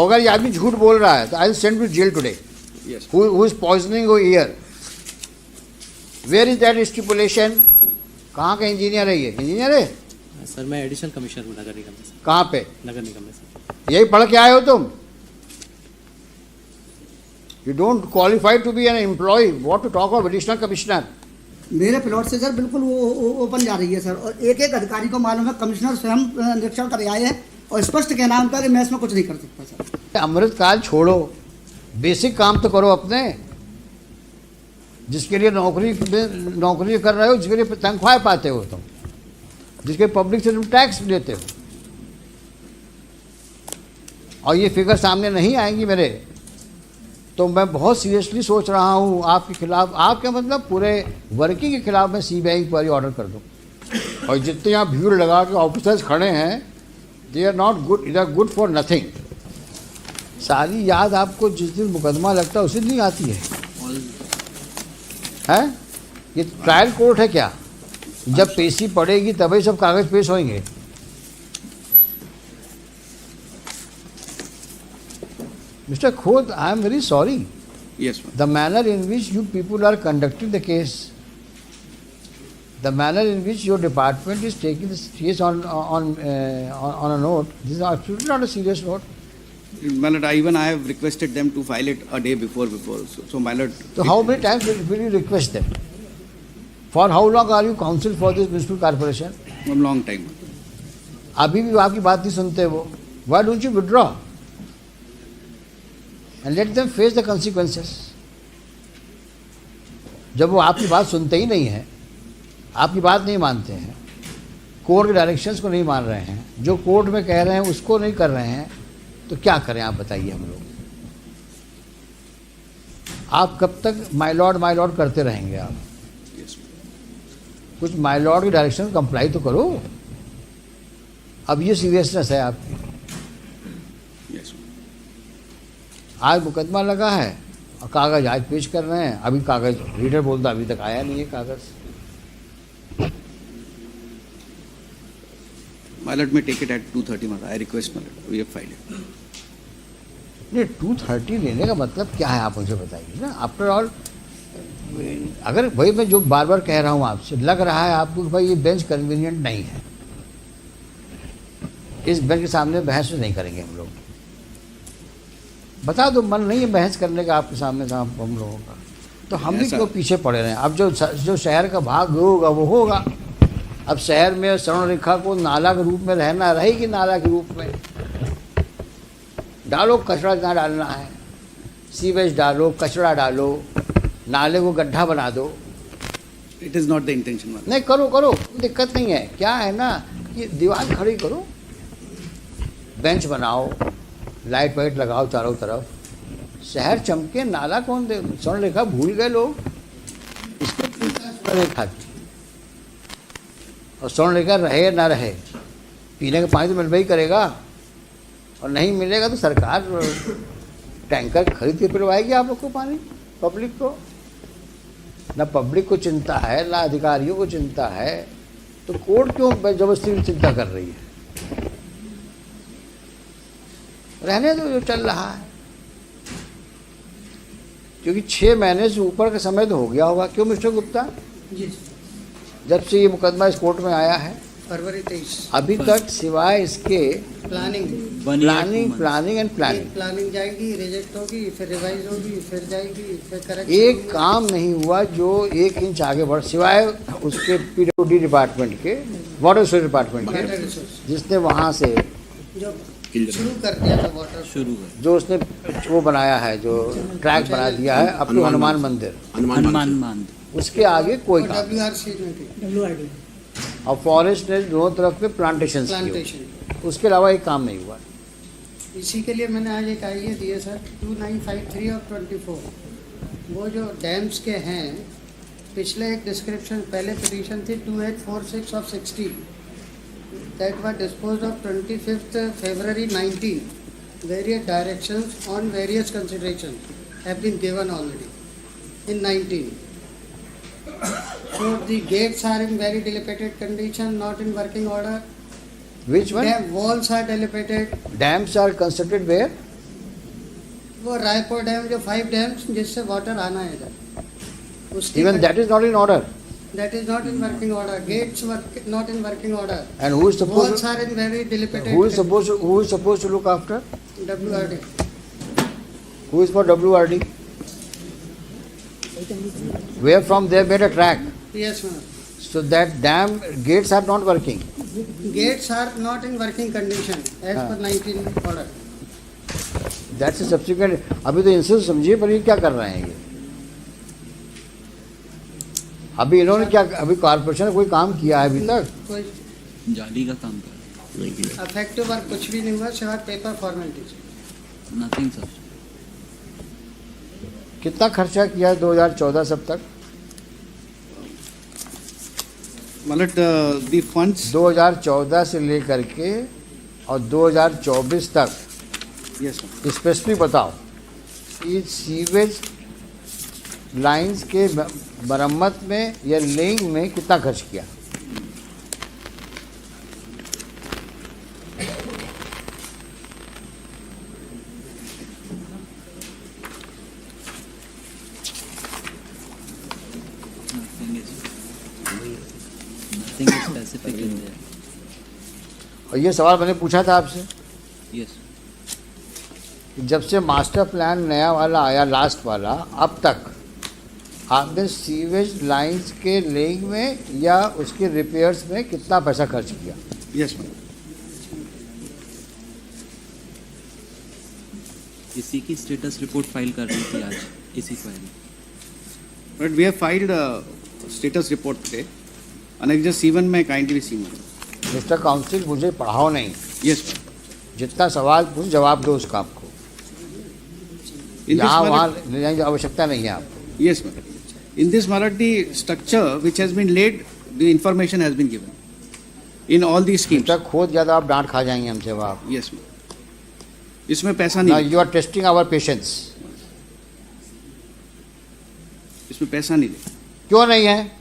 अगर ये आदमी झूठ बोल रहा है तो I will send to jail today. Yes. Who is poisoning your ear? Where is that stipulation? कहाँ का इंजीनियर है ये? इंजीनियर है? सर मैं एडिशनल कमिश्नर हूँ नगर निगम में सर. कहाँ पे? नगर निगम में सर. यही पढ़ के आए हो तुम? You don't qualify to be an employee. What to talk of additional commissioner? मेरे प्लॉट से सर बिल्कुल वो ओपन जा रही है सर, और एक एक अधिकारी को मालूम है, कमिश्नर स्वयं निरीक्षण कर आए हैं और स्पष्ट कहना है उनका कि मैं इसमें कुछ नहीं कर सकता सर. अमृतकाल छोड़ो, बेसिक काम तो करो अपने. जिसके लिए नौकरी कर रहे हो, जिसके लिए तनख्वाह पाते हो तुम, जिसके पब्लिक से तुम टैक्स लेते हो, और ये फिगर सामने नहीं आएंगी मेरे, तो मैं बहुत सीरियसली सोच रहा हूँ आपके खिलाफ, आपके मतलब पूरे वर्किंग के खिलाफ मैं CBI इंक्वायरी ऑर्डर कर दूँ. और जितने यहाँ भीड़ लगा के ऑफिसर्स खड़े हैं, they are not good, they are good for nothing. सारी याद आपको जिस दिन मुकदमा लगता है उसी दिन आती है. हैं? ये ट्रायल कोर्ट है क्या? जब पेशी पड़ेगी तभी सब कागज पेश होंगे. Mr. Khod, I am very sorry. Yes, ma'am. The manner in which you people are conducting the case, the manner in which your department is taking this case on a note, this is absolutely not a serious note. My lord, I have requested them to file it a day before. So my lord. So how many times will you request them? For how long are you counsel for this municipal corporation? A long time. अभी भी आपकी बात नहीं सुनते वो. Why don't you withdraw? And let them face the consequences. जब वो आपकी बात सुनते ही नहीं हैं, आपकी बात नहीं मानते हैं, कोर्ट के डायरेक्शंस को नहीं मान रहे हैं, जो कोर्ट में कह रहे हैं उसको नहीं कर रहे हैं, तो क्या करें आप बताइए हम लोग. आप कब तक माय लॉर्ड करते रहेंगे आप? कुछ माय लॉर्ड की डायरेक्शन कंप्लाई तो करो. अब ये सीरियसनेस है आपकी. आज मुकदमा लगा है और कागज आज पेश कर रहे हैं. अभी कागज रीडर बोलता अभी तक आया नहीं है कागज. My lord may take it at 2:30. I request my lord. We have filed it. नहीं 2:30 लेने का मतलब क्या है आप मुझे बताइए ना. आफ्टर ऑल अगर भाई मैं जो बार बार कह रहा हूँ आपसे, लग रहा है आपको कि भाई ये बेंच कन्वीनियंट नहीं है, इस बेंच के सामने बहस नहीं करेंगे हम लोग. बता दो मन नहीं है बहस करने का आपके सामने हम लोगों का, तो हम भी क्यों पीछे पड़े रहे हैं. अब जो शहर का भाग होगा वो होगा. अब शहर में स्वर्ण रेखा को नाला के रूप में रहना रहेगी, नाला के रूप में डालो. कचरा जहाँ डालना है, सीवेज डालो, कचरा डालो, नाले को गड्ढा बना दो. It is not the intention. नहीं करो, दिक्कत नहीं है. क्या है ना कि दीवार खड़ी करो, बेंच बनाओ, लाइट वाइट लगाओ चारों तरफ, शहर चमके. नाला कौन दे? स्वर्ण रेखा भूल गए लोग. इसको स्वर्ण रेखा की, और स्वर्ण रेखा रहे ना रहे, पीने का पानी तो मिलना ही करेगा, और नहीं मिलेगा तो सरकार टैंकर खरीद के पिलवाएगी आप लोग को पानी, पब्लिक को. ना पब्लिक को चिंता है, ना अधिकारियों को चिंता है, तो कोर्ट क्यों जबरदस्ती चिंता कर रही है? रहने दो जो चल रहा है, क्योंकि 6 महीने से ऊपर का समय तो हो गया होगा. क्यों मिस्टर गुप्ता? जी. जब से ये मुकदमा इस कोर्ट में आया है फरवरी 23 अभी तक सिवाय इसके प्लानिंग एंड प्लानिंग जाएगी, रिजेक्ट होगी, फिर रिवाइज होगी, फिर जाएगी, फिर करेक्ट. एक काम नहीं हुआ जो 1 इंच आगे बढ़, सिवाय उसके PWD डिपार्टमेंट के, वाटर रिसोर्स डिपार्टमेंट के, जिसने वहाँ से जो शुरू कर दिया था वाटर, जो उसने वो बनाया है, जो ट्रैक बना दिया है अप टू हनुमान मंदिर, उसके आगे कोई काम. WRD और फॉरेस्ट ने दोनों तरफ पे प्लांटेशन, उसके अलावा एक काम नहीं हुआ. इसी के लिए मैंने आज एक आइडिया दिए सर, 2953 और 24, वो जो डैम्स के हैं, पिछले एक डिस्क्रिप्शन, पहले पिटीशन थी 2846 of 60 that were disposed of 25th February 19. Various directions on various considerations have been given already in 19. So the gates are in very dilapidated condition, not in working order. Which one? Walls are dilapidated. Dams are constructed where? वो Raipur dam जो 5 dams जिससे water आना है इधर, उसकी Even that is not in order. that is not in working order. Gates were not in working order. And who is supposed Walls to, are in very dilapidated. who is supposed to look after? WRD. Who is for WRD? Where from they made a track. Yes, ma'am. So that dam gates are not working. Gates are not in working condition as per 19 order. That's a subsequent. अभी तो इनसे समझिए पर ये क्या कर रहे हैं ये? अभी इन्होंने क्या, अभी कॉर्पोरेशन ने कोई काम किया है अभी तक? कोई जाली का काम कर अफेक्टिव वर्क कुछ भी नहीं हुआ सिवाय पेपर फॉर्मेलिटीज। Nothing sir. कितना खर्चा किया है 2014 सब तक? मतलब the funds. 2014 से लेकर के और 2024 तक Yes, sir. स्पेसिफिक बताओ कि सीवेज लाइंस के मरम्मत में या लेइंग में कितना खर्च किया? Nothing is specific in there. और ये सवाल मैंने पूछा था आपसे Yes. कि जब से मास्टर प्लान नया वाला आया, लास्ट वाला, अब तक आपने सीवेज लाइंस के लेइंग में या उसके रिपेयर्स में कितना पैसा खर्च किया? Yes, ma'am. इसी की स्टेटस रिपोर्ट फाइल कर रही थी आज इसी query. But we have filed a status report today. Annexure C1 में kindly see me. Mister council, मुझे पढ़ाओ नहीं, Yes, ma'am. जितना सवाल पूछ जवाब दो उसका आपको। In this यहाँ matter, वहाँ ले जाने की आवश्यकता नहीं है आपको। yes, ma'am. In this matter, the structure which has been laid, the information has been given. In all these schemes. जब तक खोद ज़्यादा आप डांट खा जाएंगे हमसे आप। Yes, ma'am. इसमें पैसा Now नहीं, you are testing our patience. इसमें पैसा नहीं दे। क्यों नहीं है?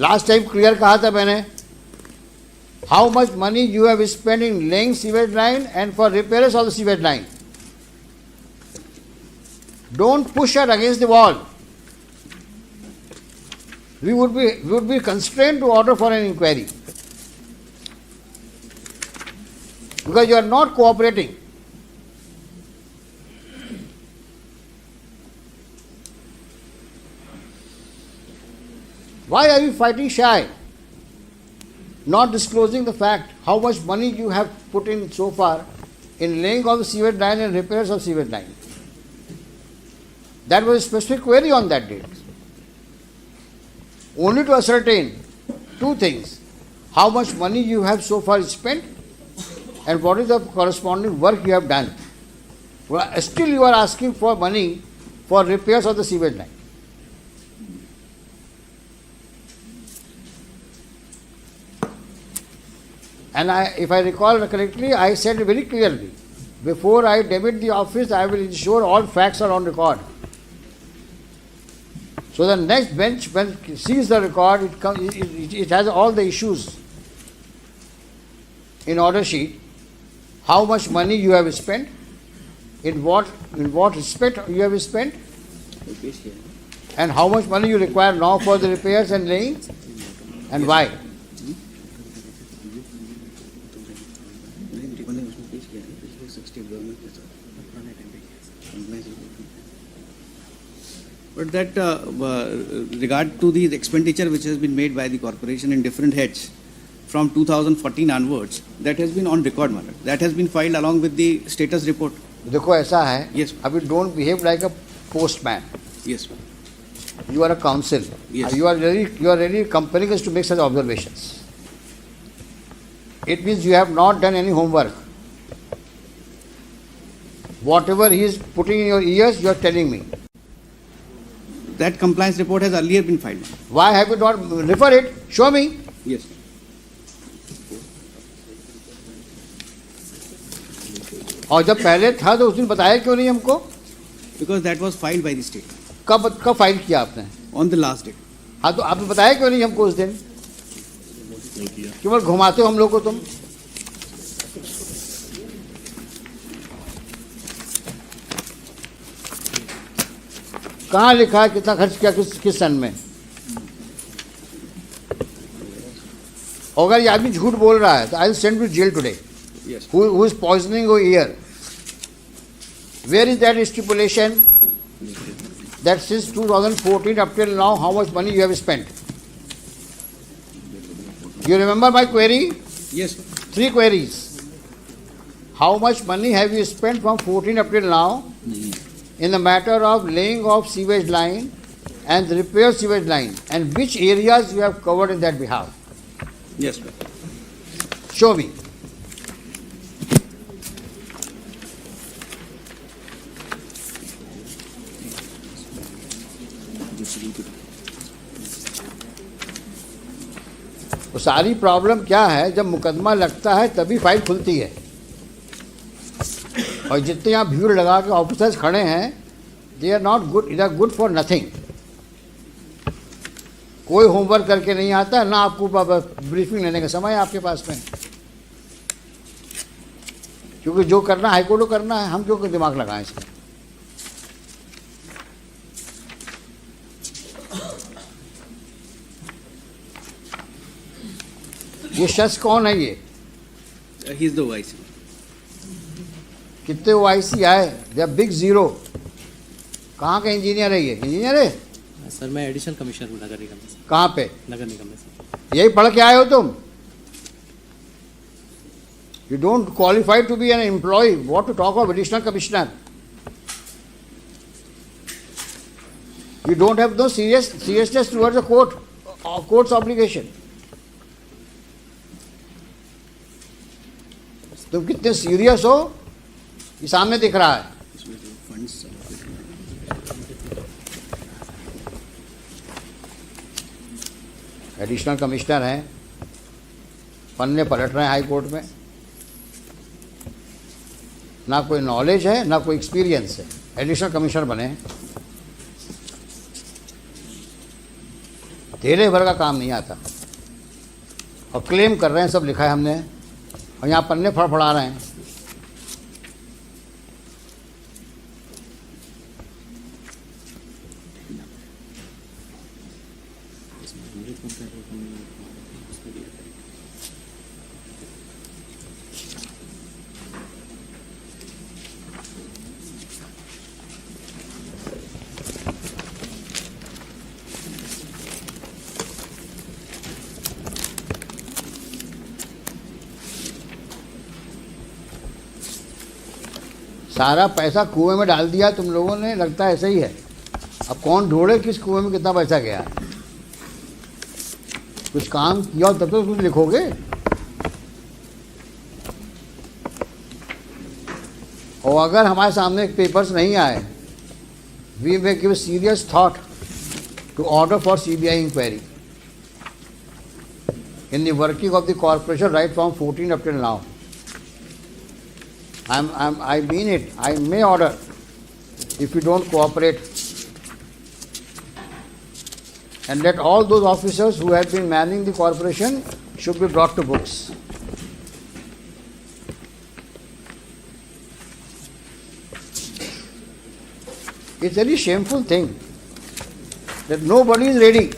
लास्ट टाइम क्लियर कहा था मैंने, how much money you have spend in laying sewage line and for repairs of the sewage line. Don't push her against the wall. We would be constrained to order for an inquiry because you are not cooperating. Why are you fighting shy? Not disclosing the fact how much money you have put in so far in laying of the sewage line and repairs of sewage line. That was a specific query on that date. Only to ascertain two things: how much money you have so far spent and what is the corresponding work you have done. Well, still you are asking for money for repairs of the sewage line. And if I recall correctly, I said very clearly, before I demit the office, I will ensure all facts are on record. So the next bench, when it sees the record, it has all the issues in order sheet. How much money you have spent, in what respect you have spent, and how much money you require now for the repairs and laying, and why. But that regard to the expenditure which has been made by the corporation in different heads from 2014 onwards, that has been on record matter. That has been filed along with the status report. देखो ऐसा है, Yes. अभी don't behave like a postman. Yes, ma'am. You are a counsel. Yes. You are really compelling us to make such observations. It means you have not done any homework. Whatever he is putting in your ears, you are telling me. That compliance report has earlier been filed. Why have you not refer it? Show me. Yes. और जब पहले था तो उस दिन बताया क्यों नहीं हमको? Because that was filed by the state कब फाइल किया आपने? on the last date. हाँ तो आपने बताया क्यों नहीं हमको उस दिन? केवल घुमाते हो हम लोग को तुम. कहाँ लिखा है कितना खर्च किया किस सन में? अगर ये आदमी झूठ बोल रहा है तो I will send to jail today. Yes. Who is poisoning your ear? Where is that stipulation that since 2014 up till now how much money you have spent? You remember my query? Yes, sir. 3 queries. How much money have you spent from 14 up till now in the matter of laying of sewage line and repair sewage line, and which areas you have covered in that behalf? Yes, sir. Show me. तो सारी problem क्या है, जब मुकदमा लगता है तभी file खुलती है. और जितने यहाँ भीड़ लगा के ऑफिसर्स खड़े हैं, they are not good, they are good for nothing. कोई होमवर्क करके नहीं आता, ना आपको ब्रीफिंग लेने का समय है आपके पास में. क्योंकि जो करना हाईकोर्ट को करना है, हम क्यों दिमाग लगाएं इसमें. ये शख्स कौन है ये? He is the vice. कितने ओआईसी आए? They are big zero. कहाँ का इंजीनियर है ये? इंजीनियर है? सर मैं एडिशनल कमिश्नर हूँ नगर निगम में. कहाँ पे? नगर निगम में सर. यही पढ़ के आए हो तुम? You don't qualify to be an employee. What to talk of additional commissioner? You don't have no seriousness towards the court's obligation. तुम कितने सीरियस हो ये सामने दिख रहा है. एडिशनल कमिश्नर हैं, पन्ने पलट रहे हैं हाई कोर्ट में. ना कोई नॉलेज है ना कोई एक्सपीरियंस है, एडिशनल कमिश्नर बने हैं. तेरे भर का काम नहीं आता और क्लेम कर रहे हैं सब लिखा है हमने, और यहाँ पन्ने फड़फड़ा रहे हैं. सारा पैसा कुएं में डाल दिया तुम लोगों ने, लगता है ऐसा ही है. अब कौन ढूंढे किस कुएं में कितना पैसा गया. कुछ काम किया तब तो कुछ लिखोगे. और अगर हमारे सामने पेपर्स नहीं आए, we may give serious thought to order for CBI inquiry in the working of the corporation right from 14 up till now. I mean it. I may order if you don't cooperate, and let all those officers who have been manning the corporation should be brought to books. It's a very shameful thing that nobody is ready.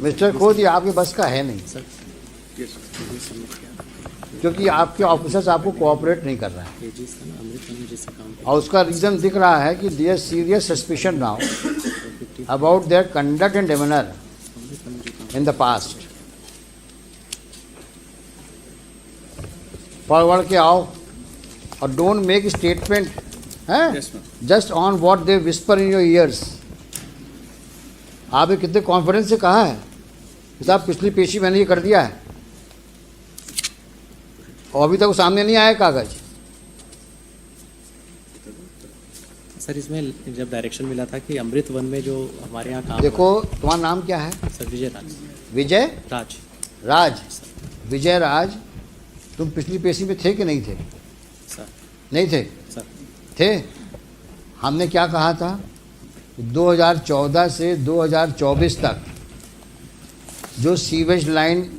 Mister खोद, ये आपके बस का है नहीं sir. क्योंकि आपके officers आपको कोऑपरेट नहीं कर रहे हैं. जी सर, अमृत में जिससे काम और उसका रीज़न दिख रहा है कि there serious suspicion now about their conduct and demeanour in the past. Forward के आओ और don't make statement Yes, ma'am. Just on what they whisper in your ears. आपने कितने कॉन्फिडेंस से कहा है कि साहब पिछली पेशी मैंने ये कर दिया है, और अभी तक वो सामने नहीं आया कागज. सर इसमें जब डायरेक्शन मिला था कि अमृत वन में जो हमारे यहाँ काम देखो तुम्हारा नाम क्या है? सर विजय राज. विजय राज राज. विजय राज, तुम पिछली पेशी में थे कि नहीं थे? सर नहीं थे? सर थे। हमने क्या कहा था? 2014 से 2024 तक जो सीवेज लाइन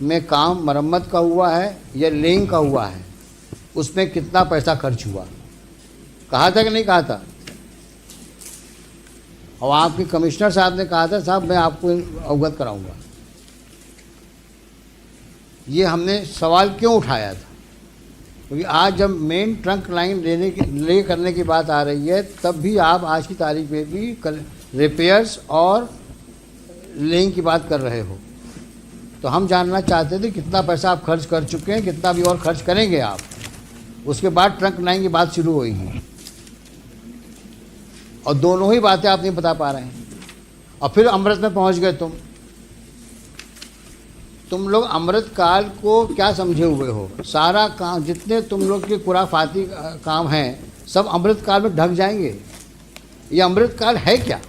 में काम मरम्मत का हुआ है या लेइंग का हुआ है, उसमें कितना पैसा खर्च हुआ, कहा था कि नहीं कहा था? और आपके कमिश्नर साहब ने कहा था साहब मैं आपको अवगत कराऊंगा। ये हमने सवाल क्यों उठाया था? क्योंकि आज जब मेन ट्रंक लाइन ले करने की बात आ रही है, तब भी आप आज की तारीख में भी रिपेयर्स और लेइंग की बात कर रहे हो। तो हम जानना चाहते थे कितना पैसा आप खर्च कर चुके हैं, कितना भी और खर्च करेंगे आप। उसके बाद ट्रंक लाइन की बात शुरू होगी, और दोनों ही बातें आप नहीं बता पा रहे हैं। और फिर अमृत में पहुंच गए तुम लोग अमृत काल को क्या समझे हुए हो? सारा काम, जितने तुम लोग के खुराफाती काम हैं, सब अमृत काल में ढक जाएंगे। ये अमृत काल है क्या?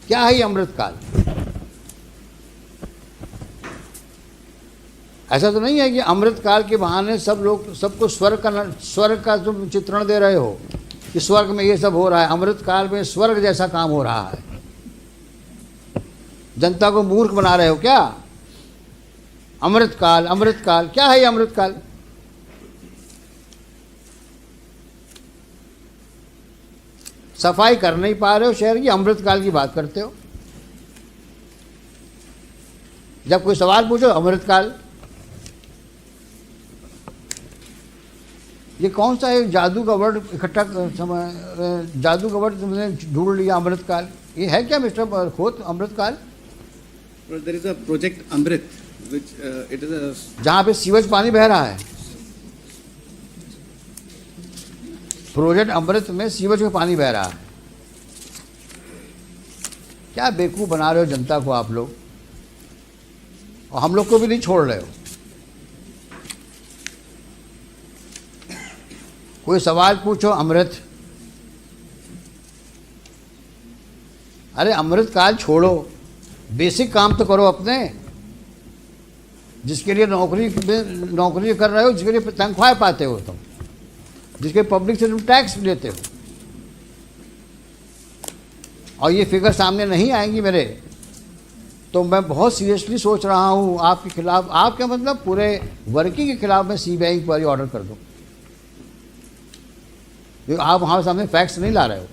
क्या है ये अमृत काल? ऐसा तो नहीं है कि अमृत काल के बहाने सब लोग सबको स्वर्ग का तुम चित्रण दे रहे हो कि स्वर्ग में ये सब हो रहा है। अमृत काल में स्वर्ग जैसा काम हो रहा है। जनता को मूर्ख बना रहे हो क्या? अमृत काल क्या है ये अमृत काल? सफाई कर नहीं पा रहे हो शहर की, अमृत काल की बात करते हो। जब कोई सवाल पूछो अमृत काल। ये कौन सा एक जादू का वर्ड इकट्ठा जादू का वर्ड तुमने ढूंढ लिया, अमृत काल? ये है क्या मिस्टर खोत अमृत काल? There is a project Amrit, which it is a जहां पे सीवेज पानी बह रहा है, प्रोजेक्ट अमृत में सीवेज में पानी बह रहा है। क्या बेवकूफ बना रहे हो जनता को आप लोग, और हम लोग को भी नहीं छोड़ रहे हो। कोई सवाल पूछो अमृत, अरे अमृत काल छोड़ो, बेसिक काम तो करो अपने, जिसके लिए नौकरी कर रहे हो, जिसके लिए तनख्वाह पाते हो तुम, जिसके पब्लिक से तुम टैक्स लेते हो। और ये फिगर सामने नहीं आएंगी मेरे, तो मैं बहुत सीरियसली सोच रहा हूँ आपके खिलाफ, आपके मतलब पूरे वर्किंग के खिलाफ मैं सीबीआई इंक्वायरी ऑर्डर कर दूँ। क्योंकि आप हमारे सामने फैक्ट्स नहीं ला रहे हो।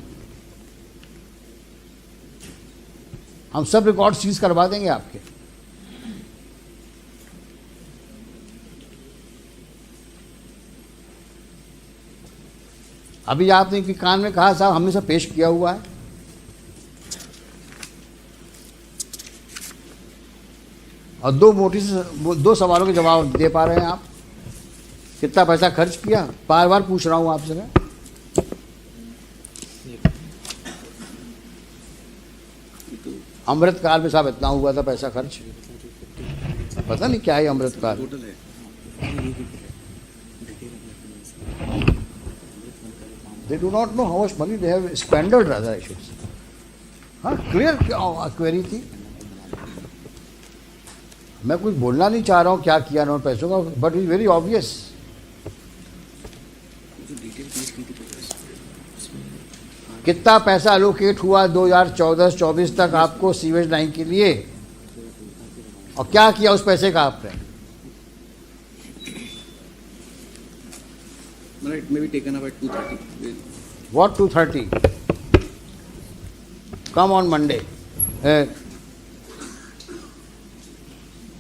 हम सब रिकॉर्ड सीज करवा देंगे आपके। अभी आपने कि कान में कहा साहब हमने सब पेश किया हुआ है, और दो सवालों के जवाब दे पा रहे हैं आप। कितना पैसा खर्च किया, बार बार पूछ रहा हूं आपसे मैं। अमृत काल में साहब इतना हुआ था पैसा खर्च, पता नहीं क्या है अमृत काल। total है। They do not know how much money they have squandered, rather I should say. हाँ, क्लियर क्वेरी थी। मैं कुछ बोलना नहीं चाह रहा हूँ क्या किया ना पैसों का, बट इज वेरी ऑब्वियस। कितना पैसा अलोकेट हुआ 2014-24 तक आपको सीवेज लाइन के लिए, और क्या किया उस पैसे का आपने? It may be taken up at 2:30. What 2:30? Come on Monday.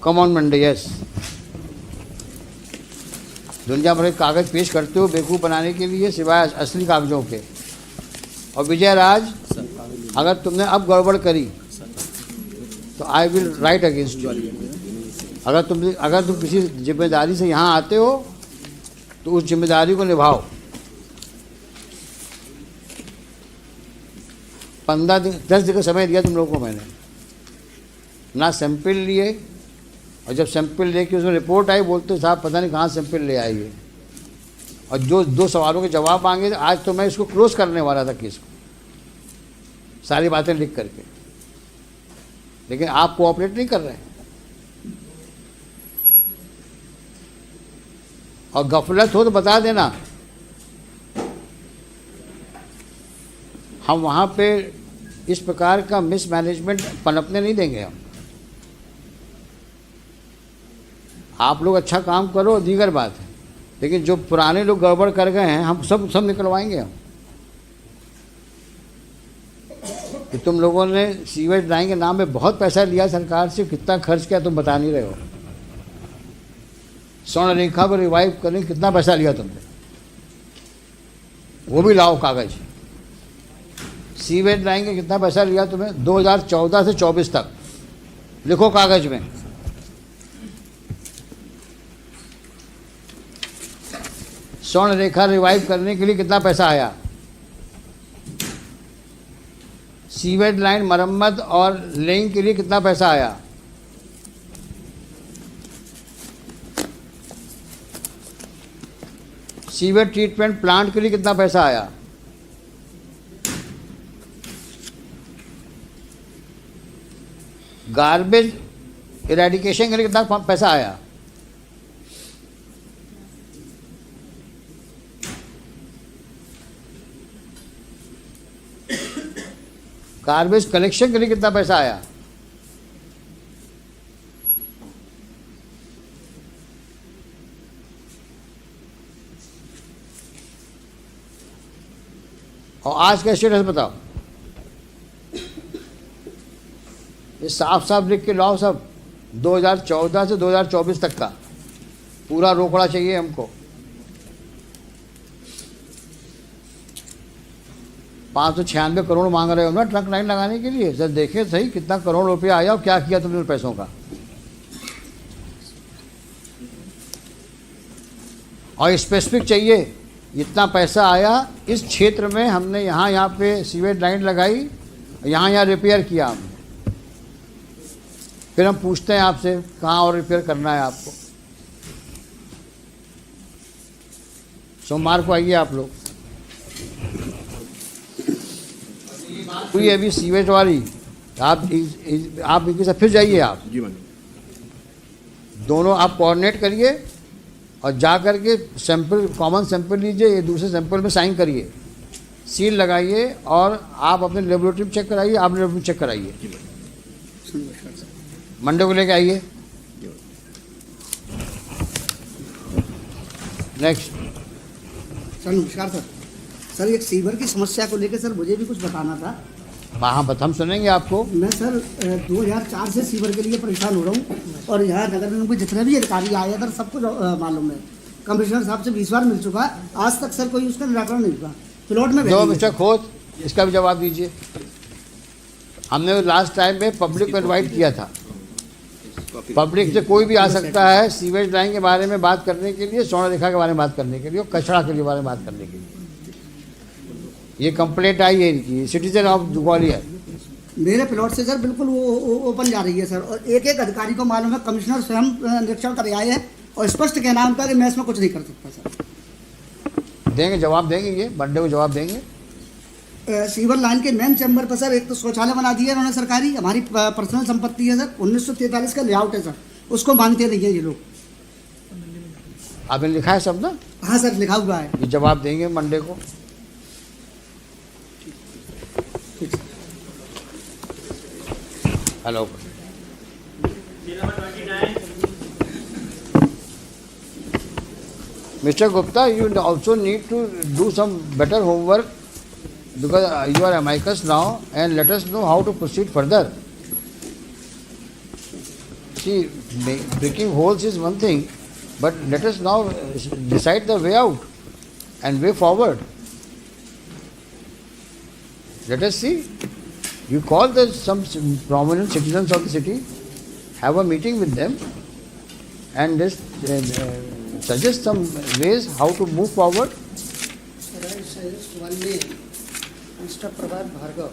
Come on Monday, yes. दुनिया भर के कागज पेश करते हो बेवकूफ़ बनाने के लिए, सिवाय असली कागजों के। और विजय राज, अगर तुमने अब गड़बड़ करी तो I will write against you. अगर तुम किसी जिम्मेदारी से यहाँ आते हो तो उस जिम्मेदारी को निभाओ। 15 दिन 10 दिन का समय दिया तुम लोगों को मैंने, ना सैंपल लिए, और जब सैंपल लेके उसमें रिपोर्ट आई बोलते साहब पता नहीं कहाँ सैंपल ले आई है, और जो 2 सवालों के जवाब मांगे। आज तो मैं इसको क्लोज करने वाला था केस को, सारी बातें लिख करके, लेकिन आप कोऑपरेट नहीं कर रहे हैं। और गफलत हो तो बता देना, हम वहाँ पे इस प्रकार का मिसमैनेजमेंट पनपने नहीं देंगे हम। आप लोग अच्छा काम करो दीगर बात है, लेकिन जो पुराने लोग गड़बड़ कर गए हैं हम सब निकलवाएंगे हम। कि तुम लोगों ने सीवेज लाइन के नाम पे बहुत पैसा लिया सरकार से, कितना खर्च किया तुम बता नहीं रहे हो। स्वर्ण रेखा को रिवाइव करने कितना पैसा लिया तुमने, वो भी लाओ कागज। सीवेज लाइन के कितना पैसा लिया तुम्हें 2014 से 24 तक, लिखो कागज में। स्वर्ण रेखा रिवाइव करने के लिए कितना पैसा आया, सीवेज लाइन मरम्मत और लेइंग के लिए कितना पैसा आया, सीवेज ट्रीटमेंट प्लांट के लिए कितना पैसा आया, गार्बेज इरेडिकेशन के लिए कितना पैसा आया, गार्बेज कलेक्शन के लिए कितना पैसा आया, और आज का स्टेटस बताओ। ये साफ साफ लिख के लाओ सब, 2014 से 2024 तक का पूरा रोकड़ा चाहिए हमको। 596 करोड़ मांग रहे हो ना ट्रक लाइन लगाने के लिए, सर देखे सही कितना करोड़ रुपया आया और क्या किया तुमने पैसों का। और स्पेसिफिक चाहिए, इतना पैसा आया इस क्षेत्र में, हमने यहाँ पे सीवेज लाइन लगाई, यहाँ रिपेयर किया हमने। फिर हम पूछते हैं आपसे कहाँ और रिपेयर करना है आपको। सोमवार को आइए आप लोग। पूरी अभी सीवेज वाली आप इनके साथ फिर जाइए, आप दोनों आप कोऑर्डिनेट करिए और जा कर के सैंपल, कॉमन सैंपल लीजिए, ये दूसरे सैंपल में साइन करिए, सील लगाइए और आप अपने लेबोरेटरी में चेक कराइए, आप लेबोरेटरी में चेक कराइए। मंडे को लेके आइए। नेक्स्ट। सर नमस्कार सर। सर एक सीवर की समस्या को लेकर सर मुझे भी कुछ बताना था। हाँ हम सुनेंगे आपको। मैं सर 2004 से सीवर के लिए परेशान हो रहा हूँ और यहाँ नगर निगम के जितने भी अधिकारी आए सर सब कुछ मालूम है। कमिश्नर साहब से 20 बार मिल चुका, आज तक सर कोई उसका निराकरण नहीं हुआ। प्लॉट में जो मिस्टर खोत, इसका भी जवाब दीजिए। हमने लास्ट टाइम में पब्लिक को इन्वाइट किया था, पब्लिक से कोई भी आ सकता है सीवेज लाइन के बारे में बात करने के लिए, स्वर्ण रेखा के बारे में बात करने के लिए और कचरा के बारे में बात करने के लिए। ये कंप्लेंट आई है इनकी, सिटीजन ऑफ ग्वालियर। मेरे प्लॉट से सर बिल्कुल वो ओपन जा रही है सर, और एक एक अधिकारी को मालूम है, कमिश्नर स्वयं निरीक्षण कर आए हैं और स्पष्ट कहना उनका कि मैं इसमें कुछ नहीं कर सकता सर। देंगे, जवाब देंगे, ये मंडे को जवाब देंगे। सीवर लाइन के मेन चैम्बर पर सर एक तो शौचालय बना दिया उन्होंने सरकारी, हमारी पर्सनल संपत्ति है सर, 1943 का लेआउट है सर, उसको मानते नहीं है ये लोग। आपने लिखा है सब ना? हाँ सर लिखा हुआ है। ये जवाब देंगे मंडे को। Hello Mr. Gupta, you also need to do some better homework because you are amicus now, and let us know how to proceed further. See, breaking holes is one thing, but let us now decide the way out and way forward. Let us see. You call some prominent citizens of the city, have a meeting with them, and just suggest some ways how to move forward. Sir, I suggest one name, Mr. Prabhat Bhargav.